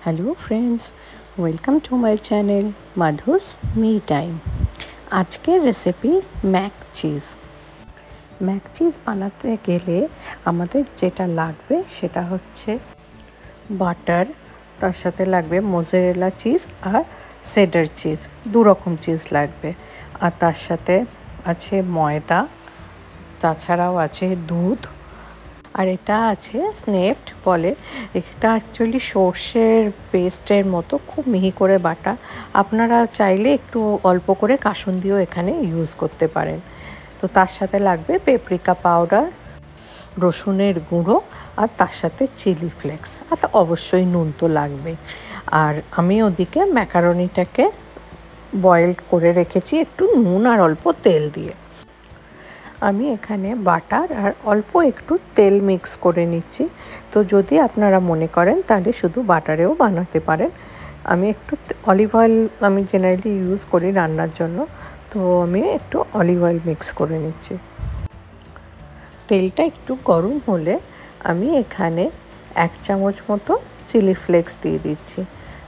Hello friends, welcome to my channel Madhu's me time. আজকের recipe mac cheese. Mac cheese বানাতে গেলে আমাদের যেটা লাগবে সেটা হচ্ছে বাটার, তার সাথে লাগবে মোজারেলা চিজ আর চেডার চিজ, দু রকম চিজ লাগবে। আর তার সাথে আছে ময়দা, তাছাড়াও আছে দুধ, আর এটা আছে স্নেফড বলে। এটা অ্যাকচুয়ালি সর্ষের পেস্টের মতো খুব মিহি করে বাটা। আপনারা চাইলে একটু অল্প করে কাসুন্দিও এখানে ইউজ করতে পারেন। তো তার সাথে লাগবে পেপরিকা পাউডার, রসুনের গুঁড়ো, আর তার সাথে চিলি ফ্লেক্স, আর অবশ্যই নুন তো লাগবে। আর আমি ওদিকে ম্যাকারনিটাকে বয়েল করে রেখেছি একটু নুন আর অল্প তেল দিয়ে। আমি এখানে বাটার আর অল্প একটু তেল মিক্স করে নিচ্ছি। তো যদি আপনারা মনে করেন তাহলে শুধু বাটারেও বানাতে পারেন। আমি একটু অলিভ অয়েল আমি জেনারেলি ইউজ করি রান্নার জন্য, তো আমি একটু অলিভ অয়েল মিক্স করে নিচ্ছি। তেলটা একটু গরম হলে আমি এখানে 1 চামচ মতো চিলি ফ্লেক্স দিয়ে দিচ্ছি।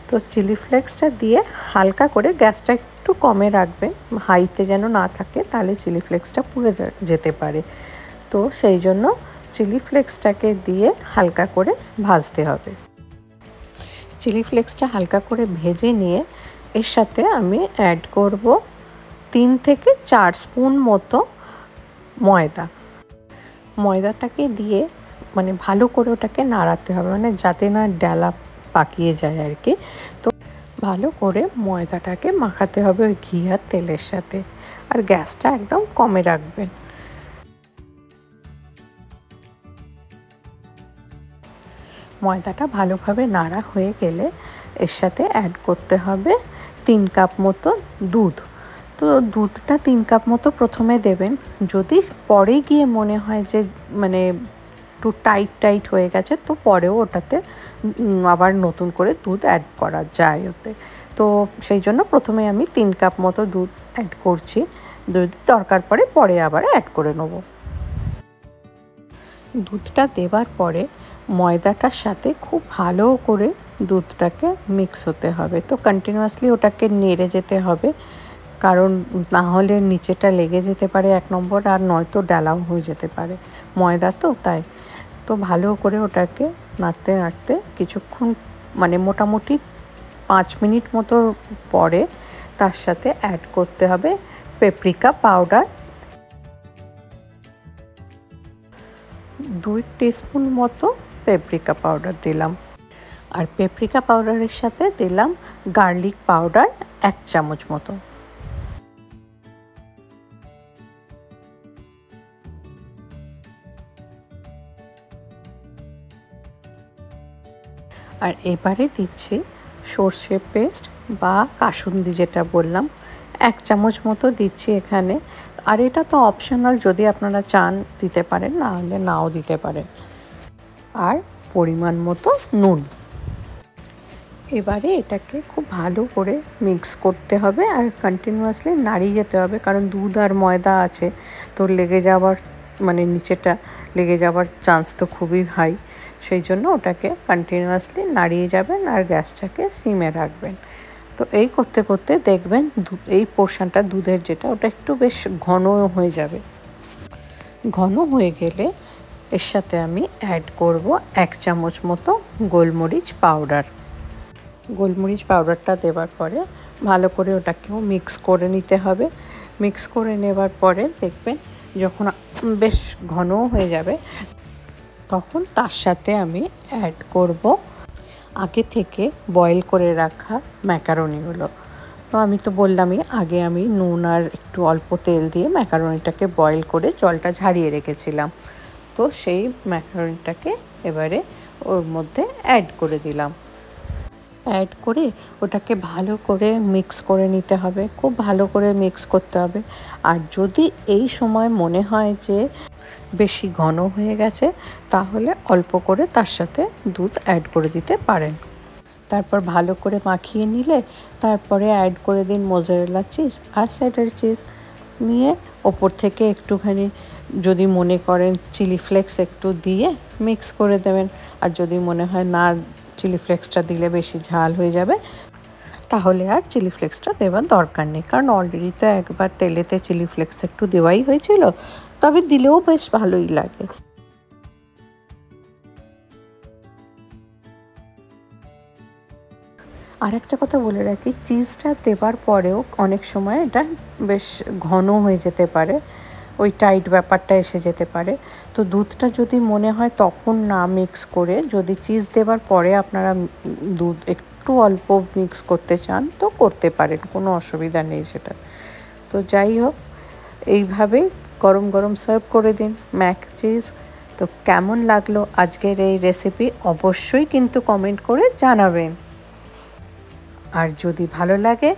তো চিলি ফ্লেক্সটা দিয়ে হালকা করে গ্যাসটা একটু কমে রাখবেন, হাইতে যেন না থাকে, তাহলে চিলি ফ্লেক্সটা পুড়ে যেতে পারে। তো সেই জন্য চিলি ফ্লেক্সটাকে দিয়ে হালকা করে ভাজতে হবে। চিলি ফ্লেক্সটা হালকা করে ভেজে নিয়ে এর সাথে আমি অ্যাড করব 3 থেকে 4 স্পুন মতো ময়দাটাকে দিয়ে মানে ভালো করে ওটাকে নাড়াতে হবে, মানে যাতে না ডালা পাকিয়ে যায় আর কি। তো ভালো করে ময়দাটাকে মাখাতে হবে ওই ঘি আর তেলের সাথে, আর গ্যাসটা একদম কমে রাখবেন। ময়দাটা ভালোভাবে নাড়া হয়ে গেলে এর সাথে অ্যাড করতে হবে 3 কাপ মতো দুধ। তো দুধটা 3 কাপ মতো প্রথমে দেবেন। যদি পরে গিয়ে মনে হয় যে মানে একটু টাইট হয়ে গেছে, তো পরেও ওটাতে আবার নতুন করে দুধ অ্যাড করা যায় ওতে। তো সেই জন্য প্রথমে আমি 3 কাপ মতো দুধ অ্যাড করছি। যদি দরকার পরে আবার অ্যাড করে নেব। দুধটা দেওয়ার পরে ময়দাটার সাথে খুব ভালো করে দুধটাকে মিক্স হতে হবে। তো কন্টিনিউয়াসলি ওটাকে নেড়ে যেতে হবে, কারণ না হলে নিচেটা লেগে যেতে পারে 1 নম্বর, আর নয়তো ডালাও হয়ে যেতে পারে, ময়দা তো তাই। তো ভালো করে ওটাকে নাড়তে নাড়তে কিছুক্ষণ মানে মোটামুটি 5 মিনিট মতো পরে তার সাথে অ্যাড করতে হবে পেপরিকা পাউডার। 2 টিস্পুন মতো পেপরিকা পাউডার দিলাম। আর পেপরিকা পাউডারের সাথে দিলাম গার্লিক পাউডার 1 চামচ মতো। আর এবারে দিচ্ছি সর্ষে পেস্ট বা কাসুন্দি, যেটা বললাম 1 চামচ মতো দিচ্ছি এখানে। আর এটা তো অপশনাল, যদি আপনারা চান দিতে পারেন, না হলে নাও দিতে পারেন। আর পরিমাণ মতো নুন। এবারে এটাকে খুব ভালো করে মিক্স করতে হবে আর কন্টিনিউয়াসলি নাড়িয়ে যেতে হবে, কারণ দুধ আর ময়দা আছে, তো লেগে যাওয়ার মানে নিচেটা লেগে যাওয়ার চান্স তো খুবই হাই। সেই জন্য ওটাকে কন্টিনিউয়াসলি নাড়িয়ে যাবেন আর গ্যাসটাকে সিমে রাখবেন। তো এই করতে করতে দেখবেন এই পোর্শনটা দুধের যেটা, ওটা একটু বেশ ঘন হয়ে যাবে। ঘন হয়ে গেলে এর সাথে আমি অ্যাড করব 1 চামচ মতো গোলমরিচ পাউডার। গোলমরিচ পাউডারটা দেওয়ার পরে ভালো করে ওটাকেও মিক্স করে নিতে হবে। মিক্স করে নেবার পরে দেখবেন যখন বেশ ঘন হয়ে যাবে, তখন তার সাথে আমি অ্যাড করব আগে থেকে বয়েল করে রাখা ম্যাকারনিগুলো। তো আমি তো বললামই আগে আমি নুন আর একটু অল্প তেল দিয়ে ম্যাকারনিটাকে বয়েল করে জলটা ঝারিয়ে রেখেছিলাম। তো সেই ম্যাকারনিটাকে এবারে ওর মধ্যে অ্যাড করে দিলাম। অ্যাড করে ওটাকে ভালো করে মিক্স করে নিতে হবে, খুব ভালো করে মিক্স করতে হবে। আর যদি এই সময় মনে হয় যে বেশি ঘন হয়ে গেছে, তাহলে অল্প করে তার সাথে দুধ অ্যাড করে দিতে পারেন। তারপর ভালো করে মাখিয়ে নিলে তারপরে অ্যাড করে দিন মোজারেলা চিজ আর চেডার চিজ। নিয়ে ওপর থেকে একটুখানি যদি মনে করেন চিলি ফ্লেক্স একটু দিয়ে মিক্স করে দেবেন। আর যদি মনে হয় না চিলি ফ্লেক্সটা দিলে বেশি ঝাল হয়ে যাবে, তাহলে আর চিলি ফ্লেক্সটা দেওয়ার দরকার নেই, কারণ অলরেডি তো একবার তেলেতে চিলি ফ্লেক্স একটু দেওয়াই হয়েছিল, তবে দিলেও বেশ ভালোই লাগে। আর একটা কথা বলে রাখি, চিজটা দেওয়ার পরেও অনেক সময় এটা বেশ ঘন হয়ে যেতে পারে, ওই টাইট ব্যাপারটা এসে যেতে পারে। তো দুধটা যদি মনে হয় তখন না মিক্স করে, যদি চিজ দেওয়ার পরে আপনারা দুধ একটু অল্প মিক্স করতে চান তো করতে পারেন, কোনো অসুবিধা নেই সেটা। তো যাই হোক, এইভাবেই গরম গরম সার্ভ করে দিন ম্যাক চিজ। তো কেমন লাগলো আজকের এই রেসিপি অবশ্যই কিন্তু কমেন্ট করে জানাবেন। আর যদি ভালো লাগে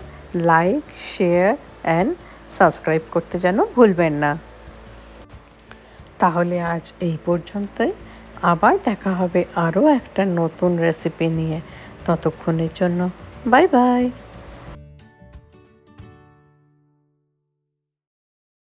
লাইক, শেয়ার অ্যান্ড সাবস্ক্রাইব করতে যেন ভুলবেন না। তাহলে আজ এই পর্যন্তই, আবার দেখা হবে আরও একটা নতুন রেসিপি নিয়ে। ততক্ষণের জন্য বাই বাই।